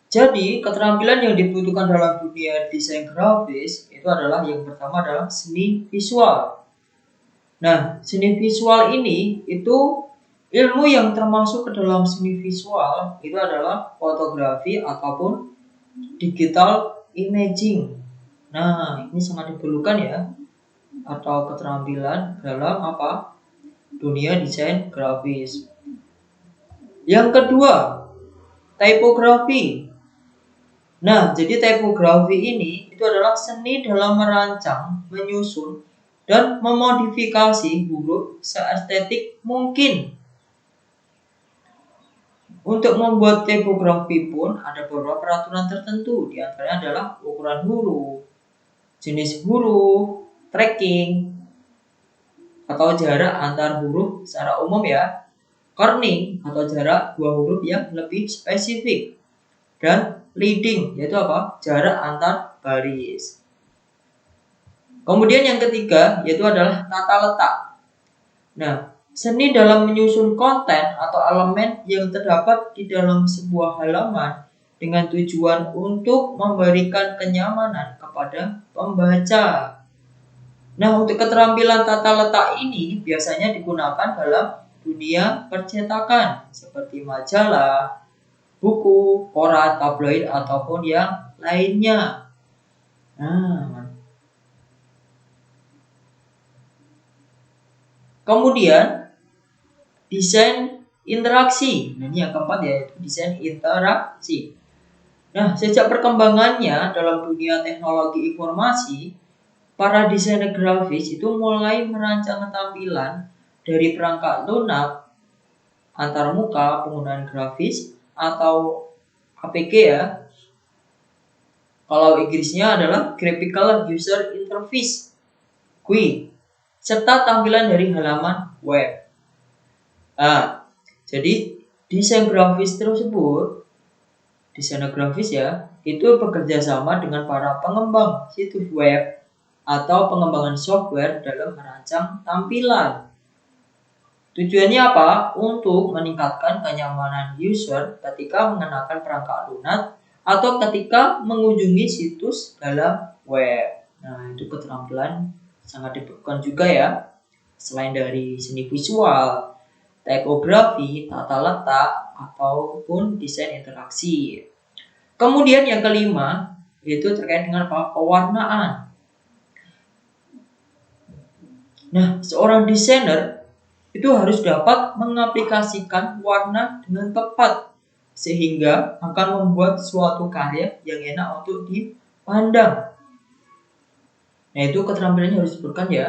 Jadi, keterampilan yang dibutuhkan dalam dunia desain grafis itu adalah yang pertama adalah seni visual. Nah, seni visual ini itu ilmu yang termasuk ke dalam seni visual itu adalah fotografi ataupun digital imaging. Nah, ini sangat diperlukan ya, atau keterampilan dalam apa? Dunia desain grafis. Yang kedua, typography. Nah, jadi typography ini itu adalah seni dalam merancang, menyusun, dan memodifikasi huruf seestetik mungkin. Untuk membuat typography pun ada beberapa peraturan tertentu, di antaranya adalah ukuran huruf, jenis huruf, tracking, atau jarak antar huruf secara umum ya, kerning atau jarak dua huruf yang lebih spesifik, dan leading yaitu apa? Jarak antar baris. Kemudian yang ketiga yaitu adalah tata letak. Nah, seni dalam menyusun konten atau elemen yang terdapat di dalam sebuah halaman dengan tujuan untuk memberikan kenyamanan kepada pembaca. Nah, untuk keterampilan tata letak ini biasanya digunakan dalam dunia percetakan seperti majalah, buku, koran, tabloid, ataupun yang lainnya. Nah, kemudian desain interaksi. Nah, ini yang keempat yaitu desain interaksi. Nah, sejak perkembangannya dalam dunia teknologi informasi, para desainer grafis itu mulai merancang tampilan dari perangkat lunak, antarmuka, penggunaan grafis, atau APG ya. Kalau Inggrisnya adalah Graphical User Interface, GUI, serta tampilan dari halaman web. Nah, jadi desain grafis tersebut, desainer grafis ya, itu bekerja sama dengan para pengembang situs web atau pengembangan software dalam merancang tampilan. Tujuannya apa? Untuk meningkatkan kenyamanan user ketika mengenakan perangkat lunak atau ketika mengunjungi situs dalam web. Nah, itu keterampilan sangat diperlukan juga ya. Selain dari seni visual, typografi, tata letak, ataupun desain interaksi. Kemudian yang kelima, yaitu terkait dengan pewarnaan. Nah, seorang desainer itu harus dapat mengaplikasikan warna dengan tepat sehingga akan membuat suatu karya yang enak untuk dipandang. Nah, itu keterampilannya harus diberikan ya.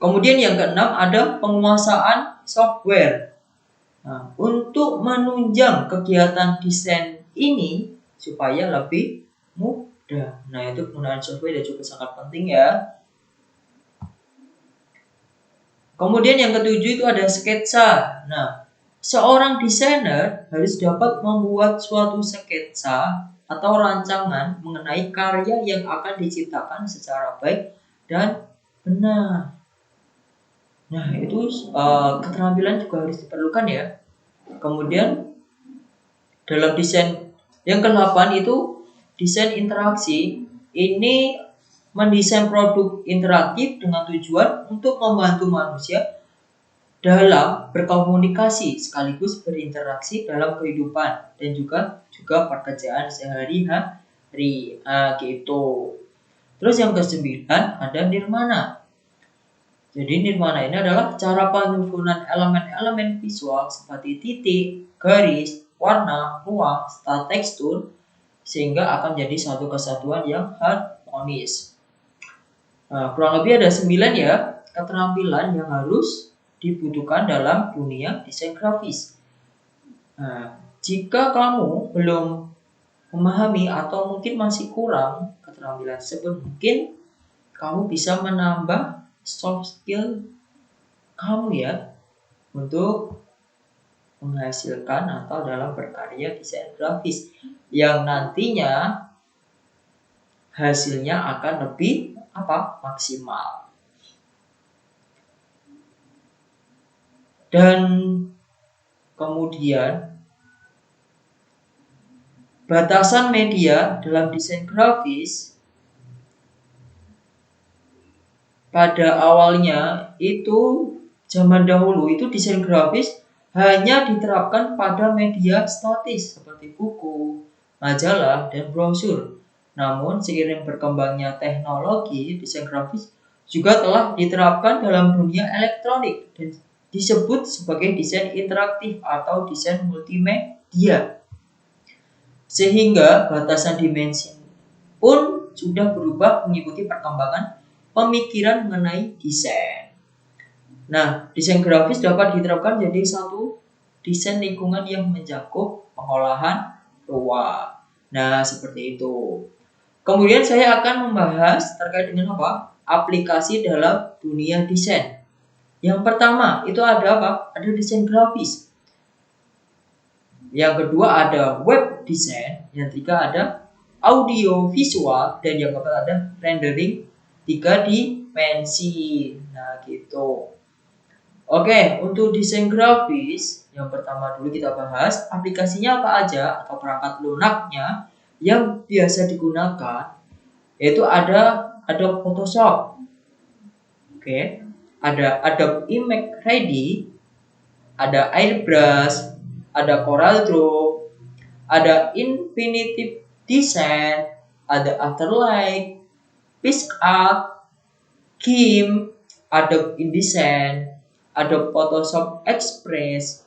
Kemudian yang keenam ada penguasaan software. Nah, untuk menunjang kegiatan desain ini supaya lebih mudah. Nah, itu penggunaan software juga sangat penting ya. Kemudian yang ketujuh itu ada sketsa. Nah, seorang desainer harus dapat membuat suatu sketsa atau rancangan mengenai karya yang akan diciptakan secara baik dan benar. Nah, itu keterampilan juga harus diperlukan ya. Kemudian dalam desain yang ke-8 itu desain interaksi. Ini mendesain produk interaktif dengan tujuan untuk membantu manusia dalam berkomunikasi sekaligus berinteraksi dalam kehidupan dan juga pekerjaan sehari-hari gitu. Terus yang ke-9 ada nirmana. Jadi nirmana ini adalah cara penyusunan elemen-elemen visual seperti titik, garis, warna, ruang, serta tekstur sehingga akan menjadi satu kesatuan yang harmonis. Nah, kurang lebih ada 9 ya keterampilan yang harus dibutuhkan dalam dunia desain grafis. Nah, jika kamu belum memahami atau mungkin masih kurang keterampilan tersebut, mungkin kamu bisa menambah soft skill kamu ya untuk menghasilkan atau dalam berkarya desain grafis yang nantinya hasilnya akan lebih maksimal. Dan kemudian batasan media dalam desain grafis pada awalnya itu zaman dahulu itu desain grafis hanya diterapkan pada media statis seperti buku, majalah, dan brosur. Namun seiring berkembangnya teknologi, desain grafis juga telah diterapkan dalam dunia elektronik dan disebut sebagai desain interaktif atau desain multimedia. Sehingga batasan dimensi pun sudah berubah mengikuti perkembangan pemikiran mengenai desain. Nah, desain grafis dapat diterapkan jadi satu desain lingkungan yang mencakup pengolahan ruang. Nah, seperti itu. Kemudian saya akan membahas terkait dengan apa? Aplikasi dalam dunia desain. Yang pertama, itu ada apa? Ada desain grafis. Yang kedua ada web design, yang ketiga ada audio visual, dan yang keempat ada rendering 3 dimensi. Nah, gitu. Oke, untuk desain grafis, yang pertama dulu kita bahas aplikasinya apa aja atau perangkat lunaknya yang biasa digunakan, yaitu ada Adobe Photoshop. Oke, ada Adobe Image Ready, ada Airbrush, ada CorelDRAW, ada Infinitive Design, ada Afterlight, PixArt, GIMP, Adobe InDesign, Adobe Photoshop Express,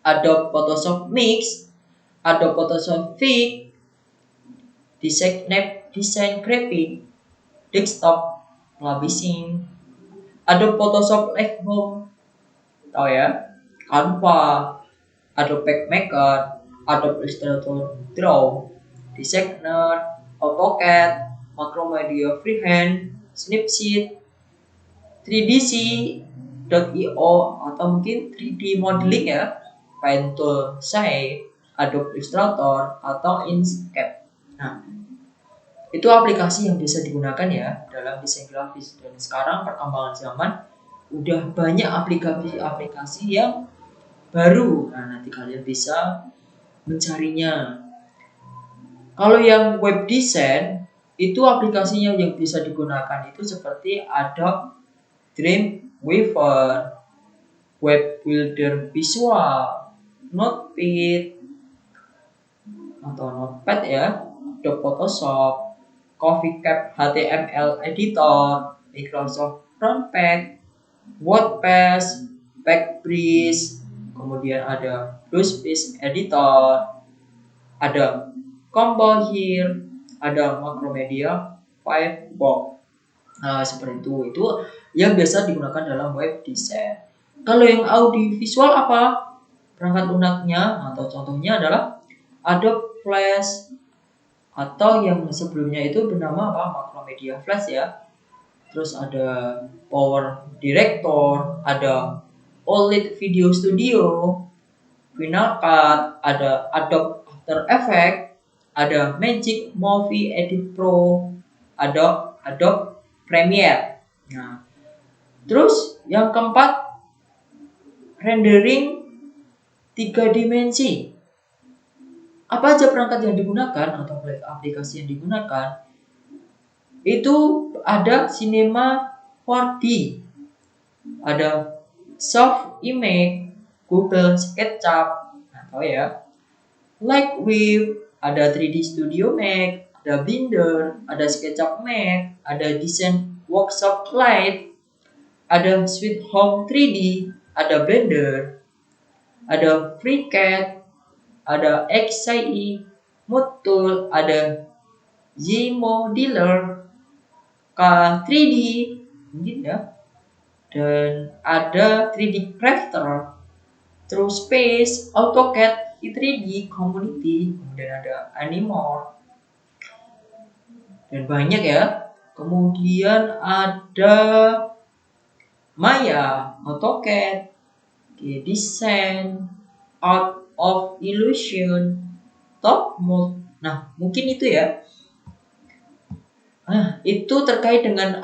Adobe Photoshop Mix, Adobe Photoshop Fix, Design Graphic, Desktop, Publishing, Adobe Photoshop Lightroom, tahu ya, Canva, Adobe PageMaker, Adobe Illustrator Draw, Designer, AutoCAD, Macromedia Freehand, Snapseed, 3DC.io atau mungkin 3D modeling ya, Paint Tool, Adobe Illustrator atau Inkscape. Nah, itu aplikasi yang bisa digunakan ya dalam desain grafis. Dan sekarang perkembangan zaman udah banyak aplikasi-aplikasi yang baru. Nah, nanti kalian bisa mencarinya. Kalau yang web design itu aplikasinya yang bisa digunakan itu seperti Adobe Dreamweaver, Web Builder Visual, Notepad ya, Adobe Photoshop, CoffeeCap HTML Editor, Microsoft Frontpage, WordPress, Backbreeze, kemudian ada Bluespace Editor, ada Composite, ada Macromedia Firebox. Nah, seperti itu yang biasa digunakan dalam web design. Kalau yang audio visual apa? Perangkat lunaknya atau contohnya adalah Adobe Flash atau yang sebelumnya itu bernama apa? Macromedia Flash ya. Terus ada Power Director, ada OLED Video Studio, Final Cut, ada Adobe After Effects, ada Magic Movie Edit Pro, ada Adobe Premiere. Nah, terus yang keempat, rendering 3 dimensi. Apa aja perangkat yang digunakan atau aplikasi yang digunakan? Itu ada Cinema 4D, ada Soft Image, Google SketchUp, atau ya, Lightwave, ada 3D Studio Max, ada Blender, ada SketchUp Max, ada Design Workshop Lite, ada Sweet Home 3D, ada Blender, ada FreeCAD, ada XIE, Mood Tool, ada Gmodeler, K3D, mungkin ya, dan ada 3D Crafter, TrueSpace, AutoCAD, i3D, Community, kemudian ada Animore, dan banyak ya. Kemudian ada Maya, AutoCAD, Design, Art of Illusion, Top Mold. Nah, mungkin itu ya. Nah, itu terkait dengan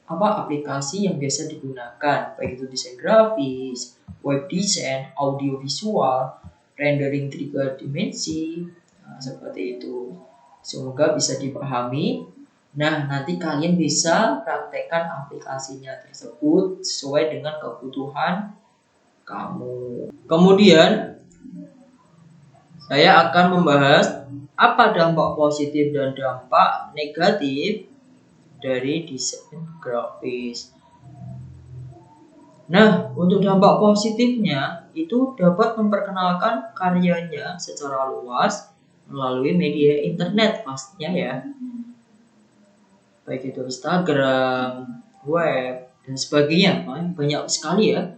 apa aplikasi yang biasa digunakan, baik itu desain grafis, web design, audio visual, rendering 3 dimensi, Nah, seperti itu. Semoga bisa dipahami. Nah, nanti kalian bisa praktekkan aplikasinya tersebut sesuai dengan kebutuhan kamu. Kemudian, saya akan membahas apa dampak positif dan dampak negatif dari desain grafis. Nah, untuk dampak positifnya itu dapat memperkenalkan karyanya secara luas melalui media internet pastinya ya. Baik itu Instagram, web, dan sebagainya. Banyak sekali ya.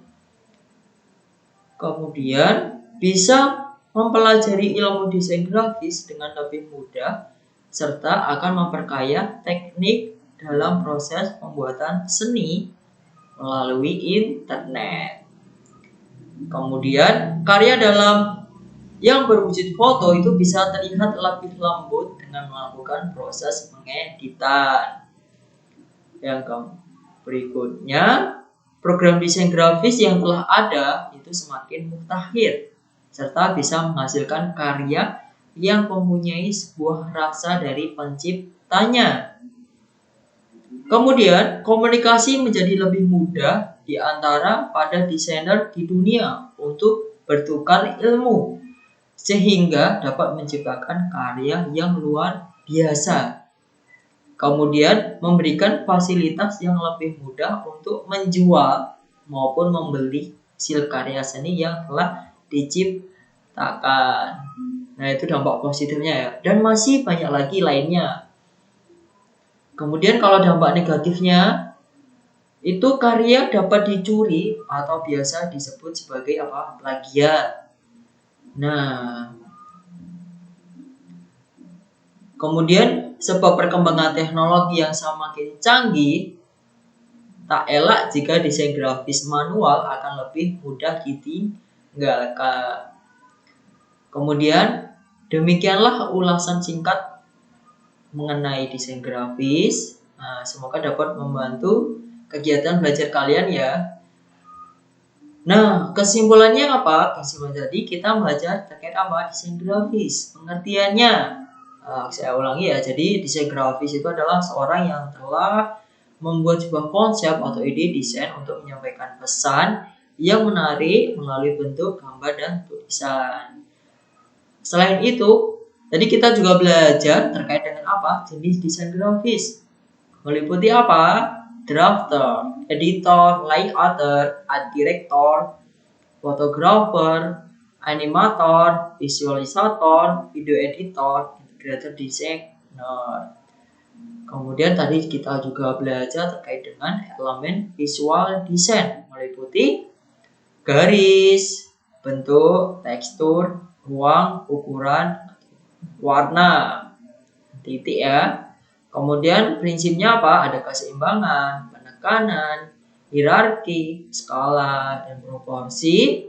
Kemudian bisa mempelajari ilmu desain grafis dengan lebih mudah serta akan memperkaya teknik dalam proses pembuatan seni melalui internet. Kemudian karya dalam yang berwujud foto itu bisa terlihat lebih lembut dengan melakukan proses pengeditan. Yang berikutnya, program desain grafis yang telah ada itu semakin mutakhir serta bisa menghasilkan karya yang mempunyai sebuah rasa dari penciptanya. Kemudian, komunikasi menjadi lebih mudah di antara para desainer di dunia untuk bertukar ilmu sehingga dapat menciptakan karya yang luar biasa. Kemudian memberikan fasilitas yang lebih mudah untuk menjual maupun membeli hasil karya seni yang telah diciptakan. Nah, itu dampak positifnya ya. Dan masih banyak lagi lainnya. Kemudian kalau dampak negatifnya itu karya dapat dicuri atau biasa disebut sebagai plagiat. Nah, kemudian sebab perkembangan teknologi yang semakin canggih, tak elak jika desain grafis manual akan lebih mudah ditinggalkan. Kemudian demikianlah ulasan singkat mengenai desain grafis. Nah, semoga dapat membantu kegiatan belajar kalian ya. Nah, kesimpulannya apa? Kesimpulan tadi kita belajar terkait desain grafis. Pengertiannya. Saya ulangi ya, jadi desain grafis itu adalah seorang yang telah membuat sebuah konsep atau ide desain untuk menyampaikan pesan yang menarik melalui bentuk gambar dan tulisan. Selain itu, tadi kita juga belajar terkait dengan jenis desain grafis. Meliputi drafter, editor, layouter, art director, fotografer, animator, visualisator, video editor, integrator designer. Kemudian tadi kita juga belajar terkait dengan elemen visual design, meliputi garis, bentuk, tekstur, ruang, ukuran, warna, titik ya. Kemudian prinsipnya ada keseimbangan, penekanan, hierarki, skala, dan proporsi,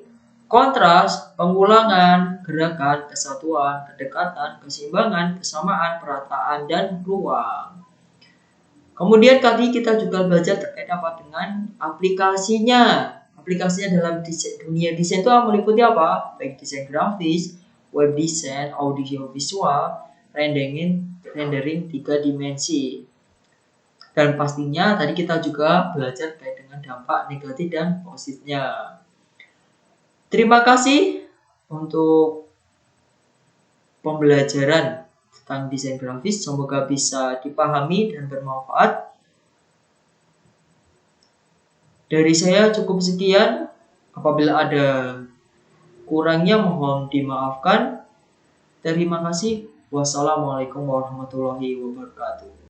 kontras, pengulangan, gerakan, kesatuan, kedekatan, keseimbangan, kesamaan, perataan, dan ruang. Kemudian tadi kita juga belajar terkait dengan aplikasinya. Aplikasinya dalam dunia desain itu meliputi baik desain grafis, web design, audio visual, rendering 3 dimensi. Dan pastinya tadi kita juga belajar terkait dengan dampak negatif dan positifnya. Terima kasih untuk pembelajaran tentang desain grafis. Semoga bisa dipahami dan bermanfaat. Dari saya cukup sekian. Apabila ada kurangnya mohon dimaafkan. Terima kasih. Wassalamualaikum warahmatullahi wabarakatuh.